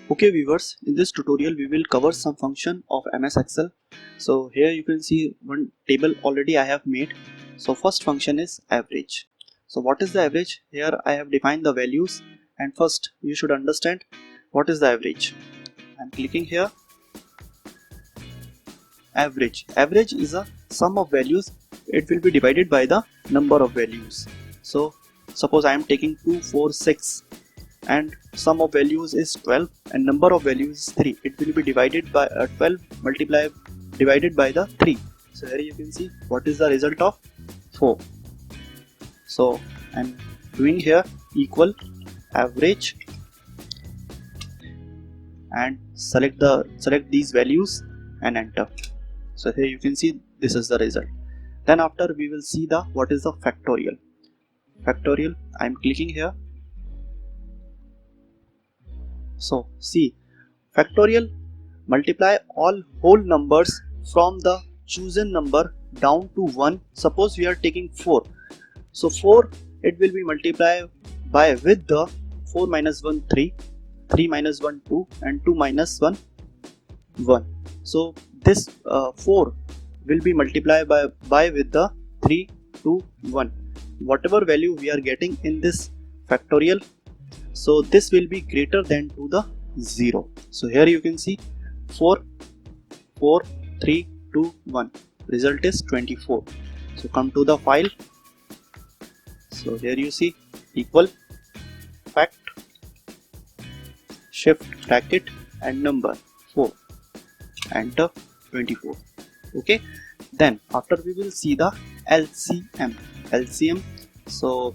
Okay viewers, in this tutorial we will cover some function of MS Excel. So here you can see one table already I have made. So first function is average. So what is the average? Here I have defined the values, and first you should understand what is the average. I'm clicking here. Average. Average is a sum of values. It will be divided by the number of values. So suppose I am taking 2, 4, 6 and sum of values is 12 and number of values is 3. It will be divided by 12 divided by the 3. So here you can see what is the result of 4. So I'm doing here equal average and select these values and enter. So here you can see this is the result. Then after we will see the what is the factorial. Factorial, I'm clicking here. So see, factorial multiply all whole numbers from the chosen number down to 1. Suppose we are taking 4. So 4 it will be multiplied by with the 4 minus 1 3, 3 minus 1 2 and 2 minus 1 1. So this 4 will be multiplied by with the 3 2 1. Whatever value we are getting in this factorial, so this will be greater than to the 0. So here you can see 4 4 3 2 1, result is 24. So come to the file. So here you see equal fact shift bracket and number 4, enter 24. Okay, then after we will see the LCM. So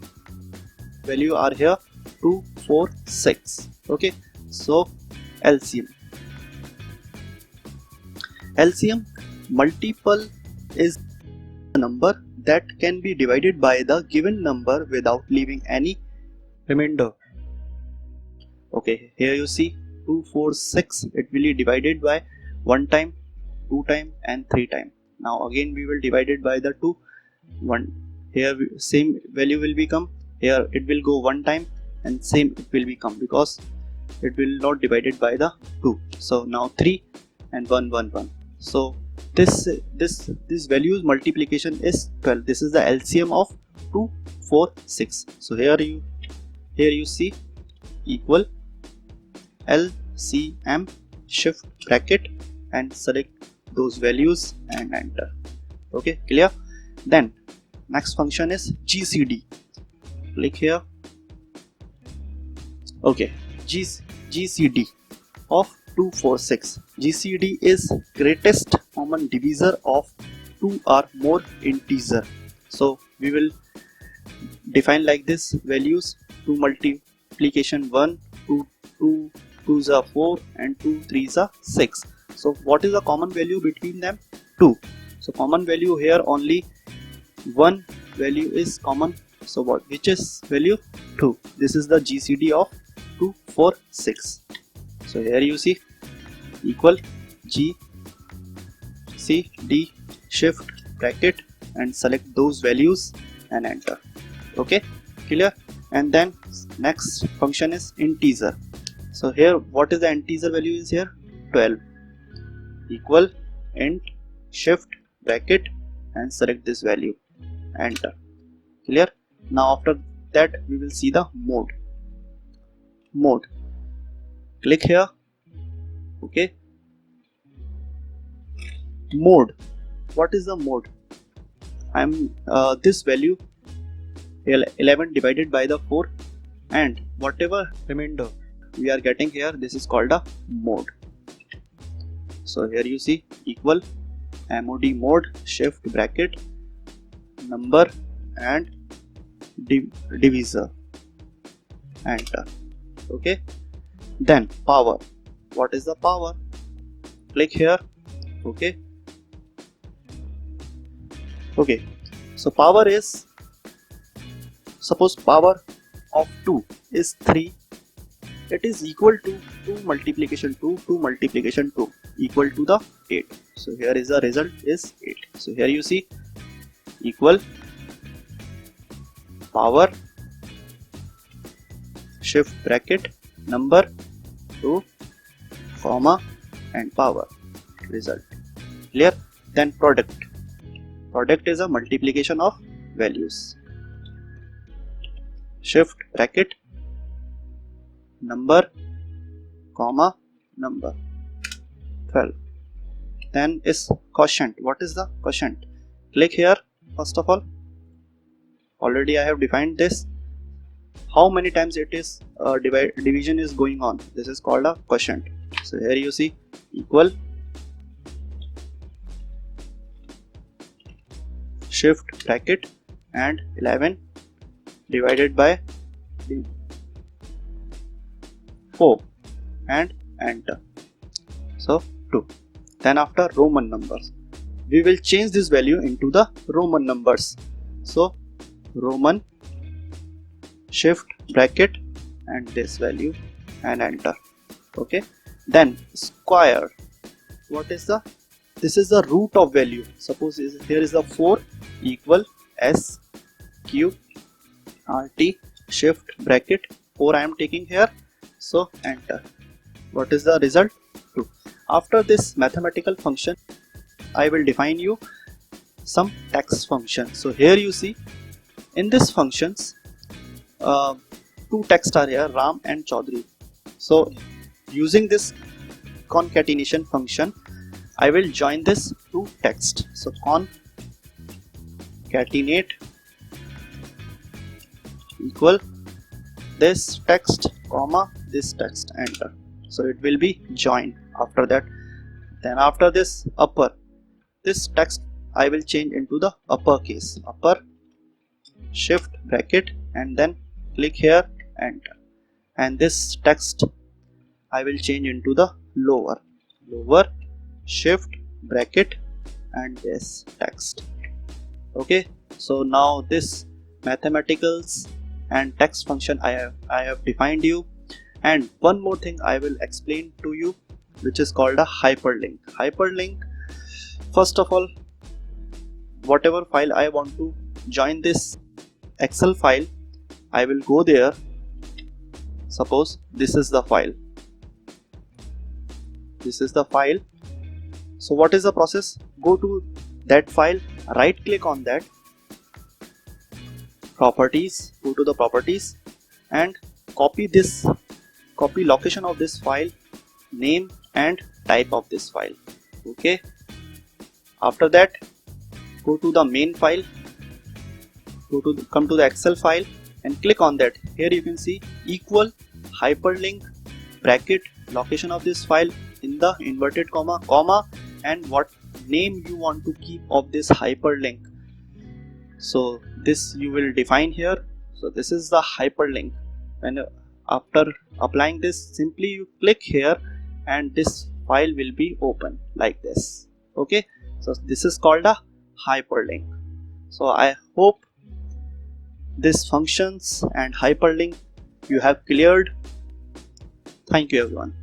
value are here 2 4 6. Okay, so LCM multiple is a number that can be divided by the given number without leaving any remainder. Okay, here you see 2 4 6, it will be divided by 1 time, 2 time and 3 time. Now again we will divide it by the 2 1. Here same value will become, here it will go 1 time and same it will become because it will not divided by the 2. So now 3 and 1 1 1. So this value's multiplication is 12. This is the LCM of 2 4 6. So here you see equal LCM, shift bracket and select those values and enter. Okay, clear? Then next function is GCD. Click here. Okay, GCD of 246. GCD is greatest common divisor of 2 or more integer. So we will define like this: values 2 multiplication 1, 2 2's are 4 and 2 3's are 6. So what is the common value between them? 2. So common value here only one value is common. So which is value? 2. This is the GCD of 2 4 6. So here you see equal GCD, shift bracket and select those values and enter. Okay, clear? And then next function is integer. So here what is the integer value is here? 12. Equal int, shift bracket and select this value, enter. Clear? Now after that we will see the mode. Click here. Okay, mode. What is the mode? I'm this value 11 divided by the 4 and whatever remainder we are getting here, this is called a mode. So here you see equal mode, shift bracket, number and divisor, enter. Okay, then power. What is the power? Click here. Okay, so power is, suppose power of 2 is 3, it is equal to 2 multiplication 2 equal to the 8. So here is the result is 8. So here you see equal power shift bracket number to comma and power result. Clear? Then product is a multiplication of values. Shift bracket number comma number 12. Then is quotient. What is the quotient? Click here. First of all, already I have defined this. How many times it is division is going on. This is called a quotient. So here you see equal shift bracket and 11 divided by 4 and enter. So 2. Then after Roman numbers, we will change this value into the Roman numbers. So Roman shift bracket and this value and enter. Okay. Then square. What is the? This is the root of value. Suppose here is the 4 equal S cube RT shift bracket 4 I am taking here. So enter. What is the result? 2. After this mathematical function, I will define you some text function. So here you see in this functions, two texts are here, Ram and Chaudhary. So using this concatenation function, I will join this to text. So concatenate equal this text comma this text, enter. So it will be joined after that. Then after this upper, this text I will change into the uppercase, upper shift bracket and then click here, enter. And this text I will change into the lower shift bracket and this text. Okay, so now this mathematicals and text function I have defined you. And one more thing I will explain to you, which is called a hyperlink. Hyperlink, first of all, whatever file I want to join this Excel file, I will go there. Suppose this is the file. This is the file. So what is the process? Go to that file, right click on that, properties, go to the properties and copy location of this file, name and type of this file. Okay. After that, go to the main file, come to the Excel file and click on that. Here you can see equal hyperlink bracket location of this file in the inverted comma and what name you want to keep of this hyperlink. So this you will define here. So this is the hyperlink, and after applying this, simply you click here and this file will be open like this. Okay, so this is called a hyperlink. So I hope these functions and hyperlink you have cleared. Thank you everyone.